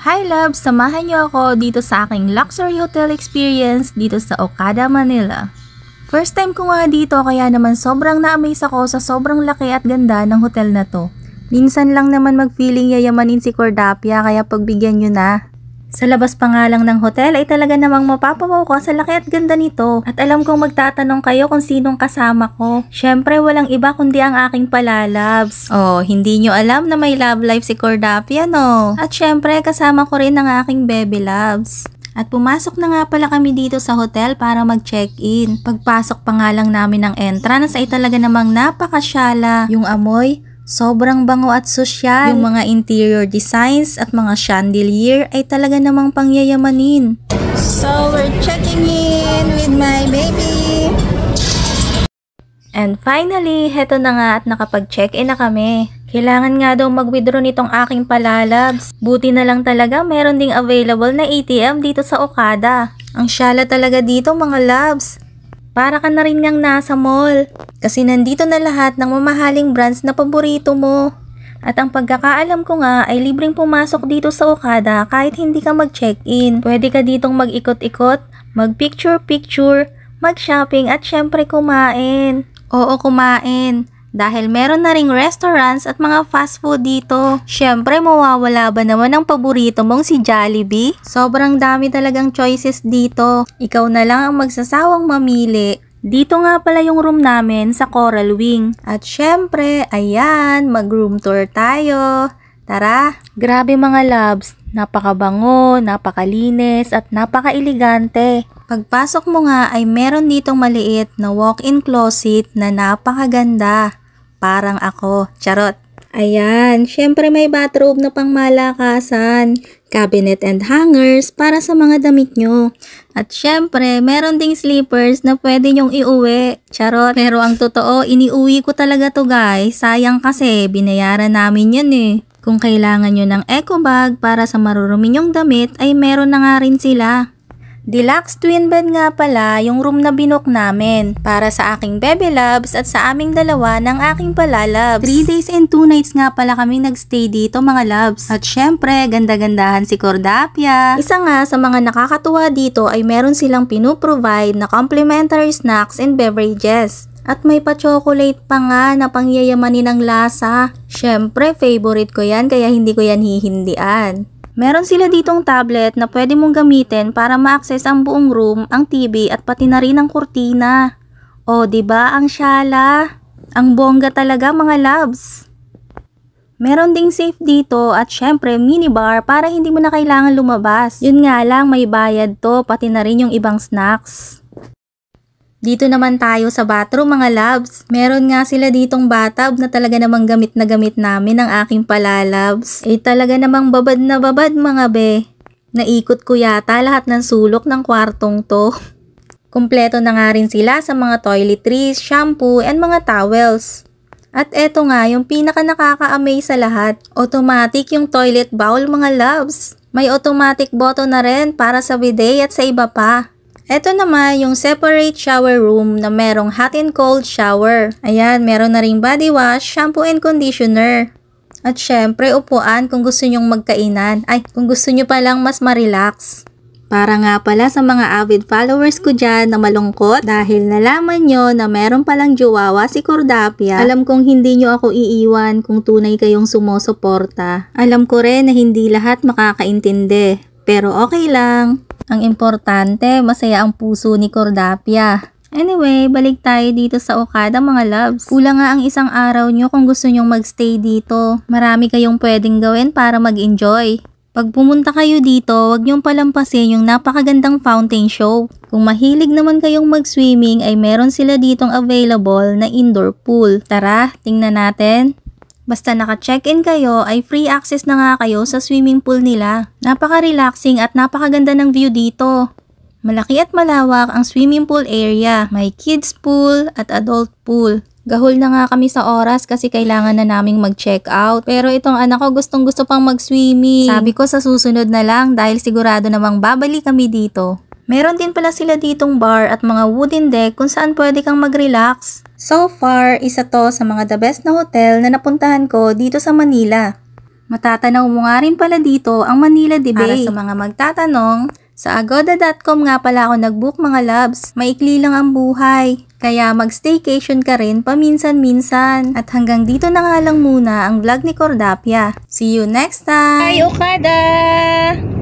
Hi loves! Samahan niyo ako dito sa aking luxury hotel experience dito sa Okada, Manila. First time ko nga dito kaya naman sobrang na-amaze ako sa sobrang laki at ganda ng hotel na to. Minsan lang naman mag-feeling yayamanin si Cordapia kaya pagbigyan nyo na. Sa labas pa nga lang ng hotel ay talaga namang mapapawaw ka sa laki at ganda nito. At alam kong magtatanong kayo kung sinong kasama ko. Syempre walang iba kundi ang aking palalabs. Oh, hindi nyo alam na may love life si Cordapia, no? At syempre kasama ko rin ang aking baby loves. At pumasok na nga pala kami dito sa hotel para mag-check-in. Pagpasok pa nga lang namin ng entrance ay talaga namang napakasyala. Yung amoy, sobrang bango at sosyal. Yung mga interior designs at mga chandelier ay talaga namang pangyayamanin. So, we're checking in with my baby. And finally, heto na nga at nakapag-check-in na kami. Kailangan nga daw mag-withdraw nitong aking palalabs. Buti na lang talaga meron ding available na ATM dito sa Okada. Ang syala talaga dito mga loves. Para ka na rin ngang nasa mall. Kasi nandito na lahat ng mamahaling brands na paborito mo. At ang pagkakaalam ko nga ay libreng pumasok dito sa Okada kahit hindi ka mag-check-in. Pwede ka ditong mag-ikot-ikot, mag-picture-picture, mag-shopping at syempre kumain. Oo, kumain. Dahil meron na ring restaurants at mga fast food dito. Syempre, mawawala ba naman ang paborito mong si Jollibee? Sobrang dami talagang choices dito. Ikaw na lang ang magsasawang mamili. Dito nga pala yung room namin sa Coral Wing. At syempre, ayan, mag-room tour tayo. Tara! Grabe mga loves, napakabango, napakalinis at napaka-elegante. Pagpasok mo nga ay meron ditong maliit na walk-in closet na napakaganda. Parang ako, charot. Ayan, syempre may bathrobe na pangmalakasan, cabinet and hangers para sa mga damit nyo. At syempre, meron ding slippers na pwede nyong iuwi. Charot. Pero ang totoo, iniuwi ko talaga to guys. Sayang kasi, binayaran namin yan eh. Kung kailangan nyo ng eco bag para sa marurumi nyong damit, ay meron na nga rin sila. Deluxe twin bed nga pala yung room na binook namin para sa aking baby loves at sa aming dalawa ng aking palalabs. 3 days and 2 nights nga pala kami nagstay dito mga loves. At syempre, ganda-gandahan si Cordapia. Isa nga sa mga nakakatuwa dito ay meron silang pinuprovide na complimentary snacks and beverages. At may pa-chocolate pa nga na pangyayamanin ng lasa. Syempre, favorite ko yan kaya hindi ko yan hihindian. Meron sila ditong tablet na pwede mong gamitin para ma-access ang buong room, ang TV at pati na rin ang kurtina. O, diba ang syala? Ang bongga talaga mga loves. Meron ding safe dito at syempre minibar para hindi mo na kailangan lumabas. Yun nga lang may bayad to, pati na rin yung ibang snacks. Dito naman tayo sa bathroom mga loves. Meron nga sila ditong bathtub na talaga namang gamit na gamit namin ng aking palalabs. Eh talaga namang babad na babad mga be. Naikot ko yata lahat ng sulok ng kwartong to. Kumpleto na nga rin sila sa mga toiletries, shampoo, and mga towels. At eto nga yung pinaka nakaka-amaze sa lahat. Automatic yung toilet bowl mga loves. May automatic button na rin para sa bidet at sa iba pa. Ito naman yung separate shower room na merong hot and cold shower. Ayan, meron na ring body wash, shampoo and conditioner. At syempre, upuan kung gusto nyong magkainan. Ay, kung gusto nyo palang mas ma-relax. Para nga pala sa mga avid followers ko dyan na malungkot dahil nalaman nyo na meron palang jowawa si Cordapia. Alam kong hindi nyo ako iiwan kung tunay kayong sumusuporta. Alam ko rin na hindi lahat makakaintindi. Pero okay lang. Ang importante, masaya ang puso ni Cordapia. Anyway, balik tayo dito sa Okada mga loves. Kulang nga ang isang araw nyo kung gusto nyong magstay dito. Marami kayong pwedeng gawin para mag-enjoy. Pag pumunta kayo dito, huwag nyong palampasin yung napakagandang fountain show. Kung mahilig naman kayong mag-swimming ay meron sila ditong available na indoor pool. Tara, tingnan natin. Basta naka-check-in kayo ay free access na nga kayo sa swimming pool nila. Napaka-relaxing at napakaganda ng view dito. Malaki at malawak ang swimming pool area. May kids pool at adult pool. Gahol na nga kami sa oras kasi kailangan na naming mag-check out. Pero itong anak ko gustong gusto pang mag-swimming. Sabi ko sa susunod na lang dahil sigurado namang babalik kami dito. Meron din pala sila ditong bar at mga wooden deck kung saan pwede kang mag-relax. So far, isa to sa mga the best na hotel na napuntahan ko dito sa Manila. Matatanaw mo nga rin pala dito ang Manila de Bay. Para sa mga magtatanong, sa agoda.com nga pala ako nag-book mga loves. Maikli lang ang buhay. Kaya mag-staycation ka rin paminsan-minsan. At hanggang dito na nga lang muna ang vlog ni Cordapia. See you next time! Ay, Okada!